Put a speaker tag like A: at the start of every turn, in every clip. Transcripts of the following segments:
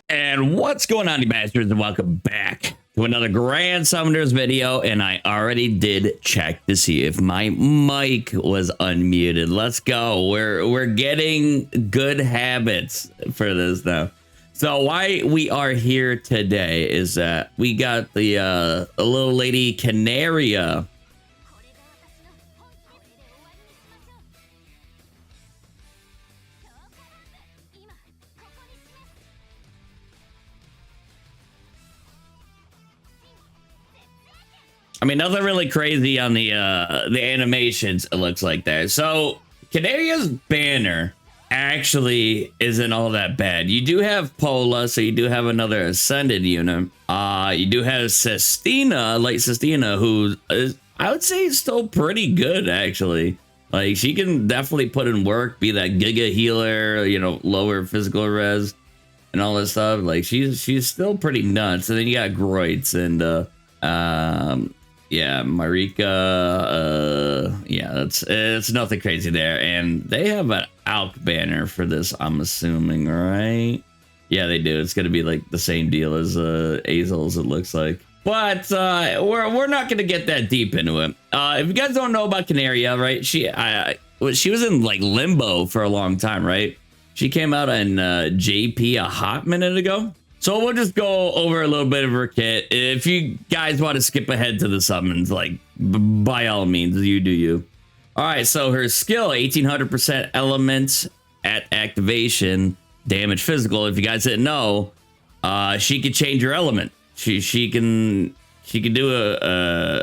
A: And what's going on, you bastards, and welcome back to another Grand Summoners video. And I already did check to see if my mic was unmuted. Let's go. We're getting good habits for this now. So why we are here today is that we got the little lady Canaria. I mean, nothing really crazy on the animations, it looks like there. So Canaria's banner actually isn't all that bad. You do have Pola, so you do have another ascended unit. You do have Sestina, like Sestina, who is, I would say, still pretty good actually. Like, she can definitely put in work, be that Giga healer, you know, lower physical res and all this stuff. Like, she's still pretty nuts. And then you got Groitz and yeah, Marika, yeah, it's nothing crazy there. And they have an Alk banner for this, I'm assuming, right? Yeah, they do. It's gonna be like the same deal as Azel's, it looks like. But we're not gonna get that deep into it. If you guys don't know about Canaria, right? She was in like limbo for a long time, right? She came out in JP a hot minute ago. So we'll just go over a little bit of her kit. If you guys want to skip ahead to the summons, like, by all means, you do you. All right, so her skill, 1800% elements at activation, damage physical. If you guys didn't know, she could change her element. She can do a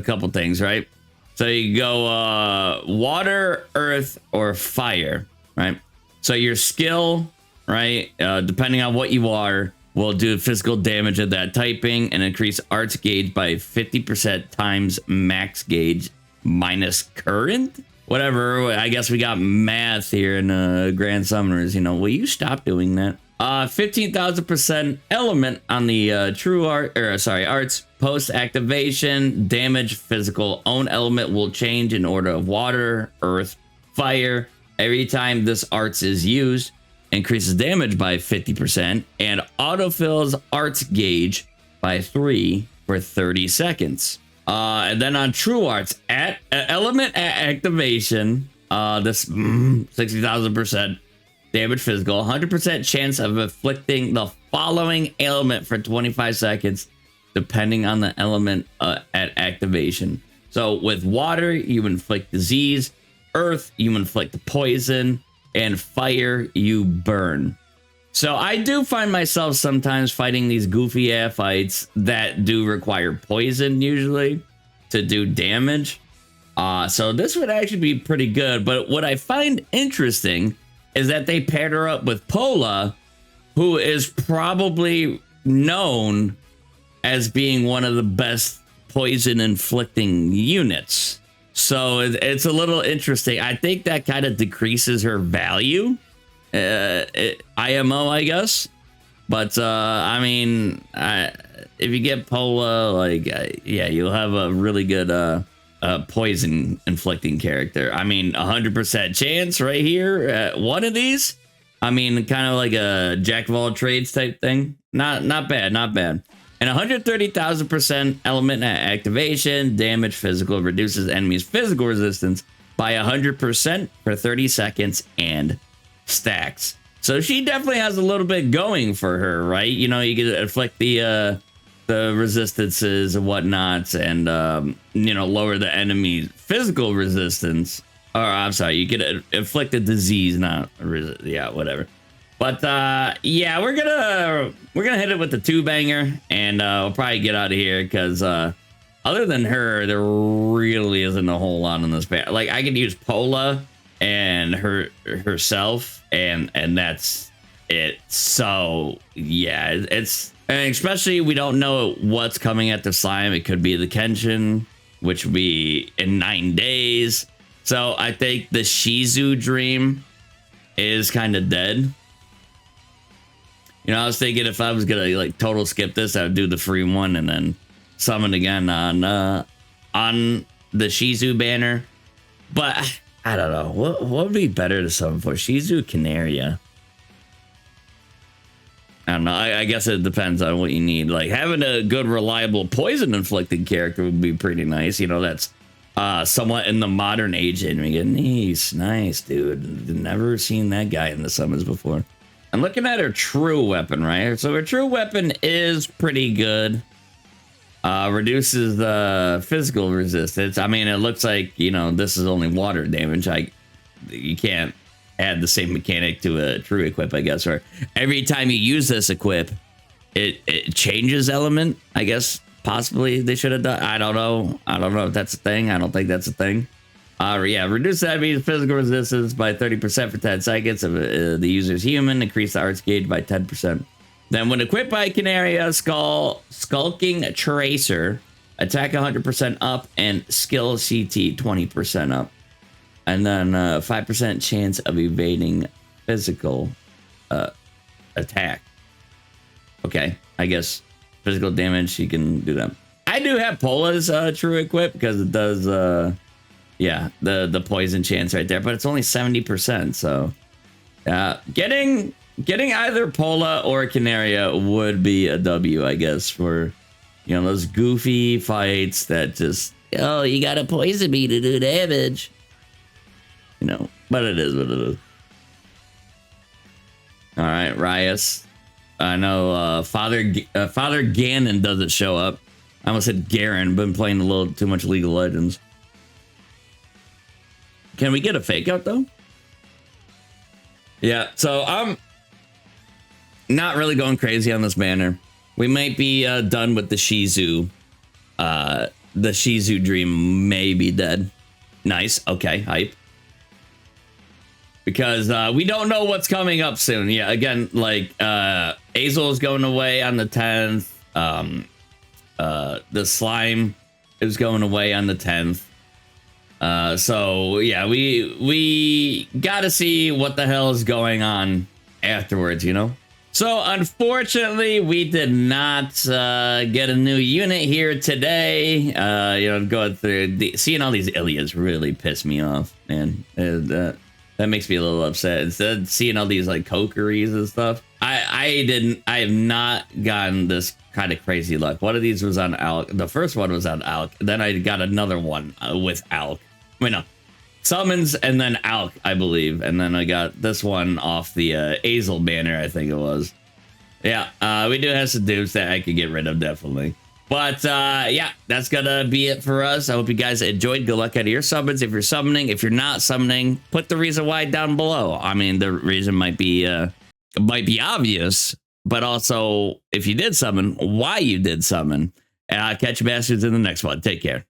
A: couple things, right? So you go water, earth, or fire, right? So your skill, right, depending on what you are, will do physical damage of that typing and increase arts gauge by 50% times max gauge minus current. Whatever, I guess we got math here in Grand Summoners. You know, will you stop doing that? 15,000% element on the true art, or sorry, arts post activation. Damage physical own element will change in order of water, earth, fire. Every time this arts is used, increases damage by 50% and autofills arts gauge by 3 for 30 seconds. And then on true arts, at element at activation, this 60,000% damage physical, 100% chance of inflicting the following ailment for 25 seconds, depending on the element at activation. So with water, you inflict disease. Earth, you inflict poison. And fire, you burn. So I do find myself sometimes fighting these goofy ass fights that do require poison usually to do damage. So this would actually be pretty good. But what I find interesting is that they paired her up with Pola, who is probably known as being one of the best poison inflicting units. So it's a little interesting. I think that kind of decreases her value, IMO, I guess. But I mean, if you get Pola, like, yeah, you'll have a really good poison inflicting character. I mean, 100% chance right here. One of these, I mean, kind of like a jack of all trades type thing. Not bad, not bad. And 130,000% element at activation, damage physical, reduces enemies' physical resistance by 100% for 30 seconds and stacks. So she definitely has a little bit going for her, right? You know, you can inflict the resistances and whatnot, and you know, lower the enemy's physical resistance. Or I'm sorry, you can inflict a disease, not yeah, whatever. But yeah, we're gonna hit it with the 2-banger, and we'll probably get out of here because other than her, there really isn't a whole lot on this band. Like, I could use Pola and herself, and that's it. So yeah, it's, and especially we don't know what's coming at the slime. It could be the Kenshin, which would be in 9 days. So I think the Shizu dream is kind of dead. You know, I was thinking if I was gonna like total skip this, I would do the free one and then summon again on the Shizu banner. But I don't know. What would be better to summon for? Shizu Canaria. I don't know. I guess it depends on what you need. Like having a good, reliable poison inflicting character would be pretty nice. You know, that's somewhat in the modern age. And we get nice, dude. Never seen that guy in the summons before. I'm looking at her true weapon, right? So her true weapon is pretty good. Reduces the physical resistance. I mean, it looks like, you know, this is only water damage. You can't add the same mechanic to a true equip, I guess. Or every time you use this equip, it changes element. I guess possibly they should have done. I don't know if that's a thing. I don't think that's a thing. Yeah, reduce that means physical resistance by 30% for 10 seconds of the user's human. Increase the arts gauge by 10%. Then when equipped by Canaria, Skulking Tracer, attack 100% up and skill CT 20% up. And then 5% chance of evading physical attack. Okay, I guess physical damage, you can do that. I do have Pola's true equip because it does, yeah, the poison chance right there, but it's only 70%. So getting either Pola or Canaria would be a W, I guess, for, you know, those goofy fights that just, oh, you gotta poison me to do damage. You know, but it is what it is. All right, Rias. I know Father Ganon doesn't show up. I almost said Garen. Been playing a little too much League of Legends. Can we get a fake out though? Yeah, so I'm not really going crazy on this banner. We might be done with the Shizu. The Shizu dream may be dead. Nice. Okay, hype. Because we don't know what's coming up soon. Yeah, again, like Azel is going away on the 10th. The slime is going away on the 10th. So yeah, we got to see what the hell is going on afterwards, you know? So unfortunately, we did not get a new unit here today. You know, going through seeing all these Ilias really pissed me off, man. That makes me a little upset. Instead of seeing all these like Kokeries and stuff, I have not gotten this kind of crazy luck. One of these was on Alk. The first one was on Alk. Then I got another one with Alk. Wait, no. Summons and then Alk, I believe. And then I got this one off the Azel banner, I think it was. Yeah, we do have some dudes that I could get rid of, definitely. But yeah, that's gonna be it for us. I hope you guys enjoyed. Good luck out of your summons. If you're summoning, if you're not summoning, put the reason why down below. I mean, the reason might be obvious, but also if you did summon, why you did summon. Catch you bastards in the next one. Take care.